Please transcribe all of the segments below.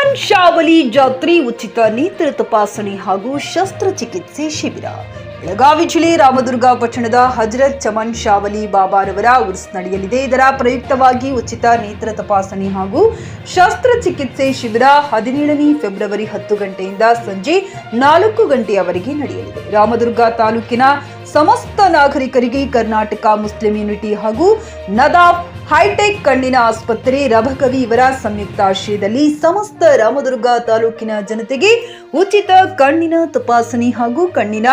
ಚಮನ್ ಶಾವಲಿ ಜಾತ್ರೆ ಉಚಿತ ನೇತ್ರ ತಪಾಸಣೆ ಹಾಗೂ ಶಸ್ತ್ರಚಿಕಿತ್ಸೆ ಶಿಬಿರ. ಬೆಳಗಾವಿ ಜಿಲ್ಲೆ ರಾಮದುರ್ಗ ಪಟ್ಟಣದ ಹಜರತ್ ಚಮನ್ ಶಾವಲಿ ಬಾಬಾರವರ ಉರ್ಸ್ ನಡೆಯಲಿದೆ. ಇದರ ಪ್ರಯುಕ್ತವಾಗಿ ಉಚಿತ ನೇತ್ರ ತಪಾಸಣೆ ಹಾಗೂ ಶಸ್ತ್ರಚಿಕಿತ್ಸೆ ಶಿಬಿರ 17ನೇ ಫೆಬ್ರವರಿ 10 ಗಂಟೆಯಿಂದ ಸಂಜೆ 4 ಗಂಟೆಯವರೆಗೆ ನಡೆಯಲಿದೆ. ರಾಮದುರ್ಗ ತಾಲೂಕಿನ ಸಮಸ್ತ ನಾಗರಿಕರಿಗೆ ಕರ್ನಾಟಕ ಮುಸ್ಲಿಂ ಯೂನಿಟಿ ಹಾಗೂ ನದಾಫ್ ಹೈಟೆಕ್ ಕಣ್ಣಿನ ಆಸ್ಪತ್ರೆ ರಬಕವಿ ಇವರ ಸಂಯುಕ್ತಾಶ್ರಯದಲ್ಲಿ ಸಮಸ್ತ ರಾಮದುರ್ಗ ತಾಲೂಕಿನ ಜನತೆಗೆ ಉಚಿತ ಕಣ್ಣಿನ ತಪಾಸಣೆ ಹಾಗೂ ಕಣ್ಣಿನ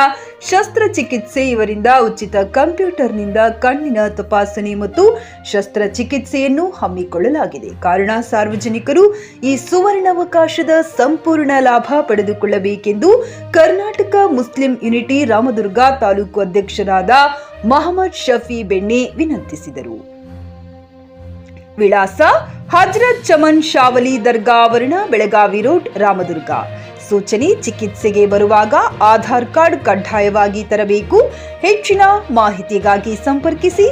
ಶಸ್ತ್ರಚಿಕಿತ್ಸೆ, ಇವರಿಂದ ಉಚಿತ ಕಂಪ್ಯೂಟರ್ನಿಂದ ಕಣ್ಣಿನ ತಪಾಸಣೆ ಮತ್ತು ಶಸ್ತ್ರಚಿಕಿತ್ಸೆಯನ್ನು ಹಮ್ಮಿಕೊಳ್ಳಲಾಗಿದೆ. ಕಾರಣ ಸಾರ್ವಜನಿಕರು ಈ ಸುವರ್ಣಾವಕಾಶದ ಸಂಪೂರ್ಣ ಲಾಭ ಪಡೆದುಕೊಳ್ಳಬೇಕೆಂದು ಕರ್ನಾಟಕ ಮುಸ್ಲಿಂ ಯೂನಿಟಿ ರಾಮದುರ್ಗ ತಾಲೂಕು ಅಧ್ಯಕ್ಷರಾದ ಮಹಮ್ಮದ್ ಶಫಿ ಬೆಣ್ಣೆ ವಿನಂತಿಸಿದರು. ವಿಳಾಸ: ಹಜರತ್ ಚಮನ್ ಶಾವಲಿ ದರ್ಗಾ ಆವರಣ, ಬೆಳಗಾವಿ ರೋಡ್, ರಾಮದುರ್ಗ. ಸೂಚನೆ: ಚಿಕಿತ್ಸೆಗೆ ಬರುವಾಗ ಆಧಾರ್ ಕಾರ್ಡ್ ಕಡ್ಡಾಯವಾಗಿ ತರಬೇಕು. ಹೆಚ್ಚಿನ ಮಾಹಿತಿಗಾಗಿ ಸಂಪರ್ಕಿಸಿ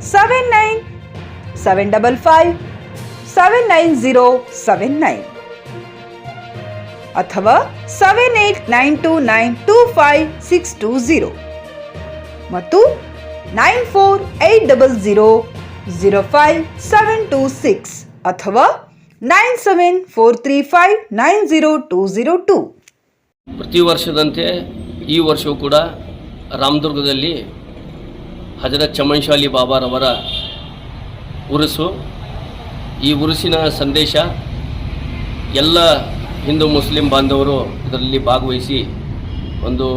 7955579079 ಅಥವಾ 7892925620 ಮತ್ತು 9480005726 ಅಥವಾ 9743590202. ಪ್ರತಿ ವರ್ಷದಂತೆ ಈ ವರ್ಷವೂ ಕೂಡ ರಾಮದುರ್ಗದಲ್ಲಿ ಹಜರತ್ ಚಮನ್ ಶಾವಲಿ ಬಾಬಾರವರ ಉರುಸು. ಈ ಉರುಸಿನ ಸಂದೇಶ ಎಲ್ಲ ಹಿಂದೂ ಮುಸ್ಲಿಂ ಬಾಂಧವರು ಇದರಲ್ಲಿ ಭಾಗವಹಿಸಿ ಒಂದು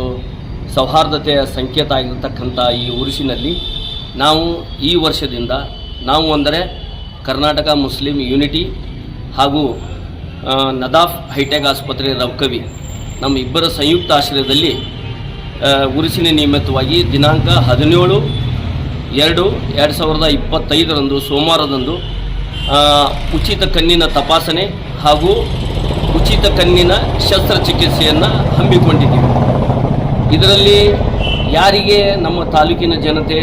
ಸೌಹಾರ್ದತೆಯ ಸಂಕೇತ ಆಗಿರತಕ್ಕಂಥ ಈ ಉರುಸಿನಲ್ಲಿ ನಾವು ಈ ವರ್ಷದಿಂದ ನಾವು ಅಂದರೆ ಕರ್ನಾಟಕ ಮುಸ್ಲಿಂ ಯೂನಿಟಿ ಹಾಗೂ ನದಾಫ್ ಹೈಟೆಕ್ ಆಸ್ಪತ್ರೆ ರಬಕವಿ ನಮ್ಮ ಇಬ್ಬರ ಸಂಯುಕ್ತ ಆಶ್ರಯದಲ್ಲಿ ಉರುಸಿನ ನಿಮಿತ್ತವಾಗಿ ದಿನಾಂಕ 17/2/2025 ಸೋಮವಾರದಂದು ಉಚಿತ ಕಣ್ಣಿನ ತಪಾಸಣೆ ಹಾಗೂ ಉಚಿತ ಕಣ್ಣಿನ ಶಸ್ತ್ರಚಿಕಿತ್ಸೆಯನ್ನು ಹಮ್ಮಿಕೊಂಡಿದ್ದೀವಿ. ಇದರಲ್ಲಿ ಯಾರಿಗೆ ನಮ್ಮ ತಾಲೂಕಿನ ಜನತೆ,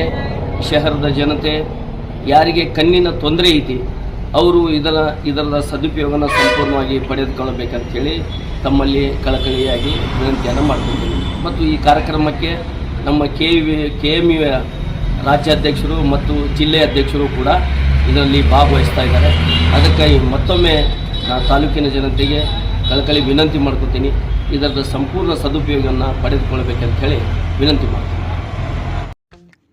ಶಹರದ ಜನತೆ ಯಾರಿಗೆ ಕಣ್ಣಿನ ತೊಂದರೆ ಐತಿ ಅವರು ಇದರ ಸದುಪಯೋಗನ ಸಂಪೂರ್ಣವಾಗಿ ಪಡೆದುಕೊಳ್ಳಬೇಕಂತೇಳಿ ತಮ್ಮಲ್ಲಿ ಕಳಕಳಿಯಾಗಿ ವಿನಂತಿಯನ್ನು ಮಾಡ್ತಿದ್ದೀವಿ. ಮತ್ತು ಈ ಕಾರ್ಯಕ್ರಮಕ್ಕೆ ನಮ್ಮ KMU ರಾಜ್ಯಾಧ್ಯಕ್ಷರು ಮತ್ತು ಜಿಲ್ಲೆಯ ಅಧ್ಯಕ್ಷರು ಕೂಡ ಇದರಲ್ಲಿ ಭಾಗವಹಿಸ್ತಾ ಇದ್ದಾರೆ. ಅದಕ್ಕೆ ಮತ್ತೊಮ್ಮೆ ತಾಲೂಕಿನ ಜನತೆಗೆ ಕಳಕಳಿ ವಿನಂತಿ ಮಾಡ್ಕೊತೀನಿ, ಇದರ ಸಂಪೂರ್ಣ ಸದುಪಯೋಗವನ್ನು ಪಡೆದುಕೊಳ್ಳಬೇಕಂತ ಹೇಳಿ ವಿನಂತಿ ಮಾಡ್ತೀನಿ.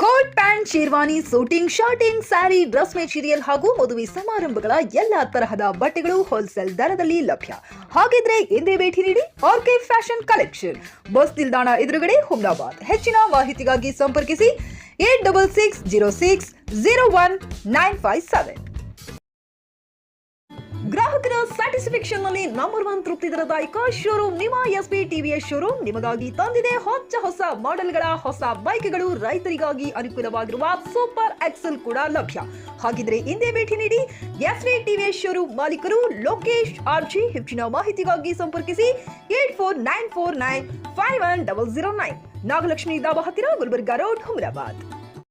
Coat pant, sherwani, suiting, shirting, sari, dress material ಹಾಗೂ ಮದುವೆ ಸಮಾರಂಭಗಳ ಎಲ್ಲಾ ತರಹದ ಬಟ್ಟೆಗಳು ಹೋಲ್ಸೇಲ್ ದರದಲ್ಲಿ ಲಭ್ಯ. ಹಾಗಿದ್ರೆ ಎಂದೇ ಭೇಟಿ ನೀಡಿ ಆರ್ಕೆ ಫ್ಯಾಷನ್ ಕಲೆಕ್ಷನ್, ಬಸ್ ನಿಲ್ದಾಣ ಎದುರುಗಡೆ, ಹುಮ್ನಾಬಾದ್. ಹೆಚ್ಚಿನ ಮಾಹಿತಿಗಾಗಿ ಸಂಪರ್ಕಿಸಿ 8660601957. ಗ್ರಾಹಕರ ಸ್ಯಾಟಿಸ್ಫ್ಯಾಕ್ಷನ್ ನಲ್ಲಿ ನಂಬರ್ 1 ತೃಪ್ತಿದಾಯಕ ಶೋರೂಮ್ ನಿಮ್ಮ ಎಸ್ಪಿ ಟಿವಿಎಸ್ ಶೋರೂಮ್ ನಿಮಗಾಗಿ ತಂದಿದೆ ಹೊಸ ಮಾಡೆಲ್ಗಳ ಹೊಸ ಬೈಕ್ಗಳು. ರೈತರಿಗಾಗಿ ಅನುಕೂಲವಾಗಿರುವ ಸೂಪರ್ ಎಕ್ಸೆಲ್ ಕೂಡ ಲಭ್ಯ. ಹಾಗಿದ್ರೆ ಇಂದೇ ಭೇಟಿ ನೀಡಿ ಎಸ್ಪಿ ಟಿವಿಎಸ್ ಶೋರೂಮ್ ಮಾಲೀಕರು ಲೋಕೇಶ್ ಆರ್ಜಿ. ಹೆಚ್ಚಿನ ಮಾಹಿತಿಗಾಗಿ ಸಂಪರ್ಕಿಸಿ 8494951009. ನಾಗಲಕ್ಷ್ಮಿ ದಾಬಾ ಹತ್ತಿರ, ಗುಲ್ಬರ್ಗಾ ರೋಡ್, ಹುಮರಾಬಾದ್.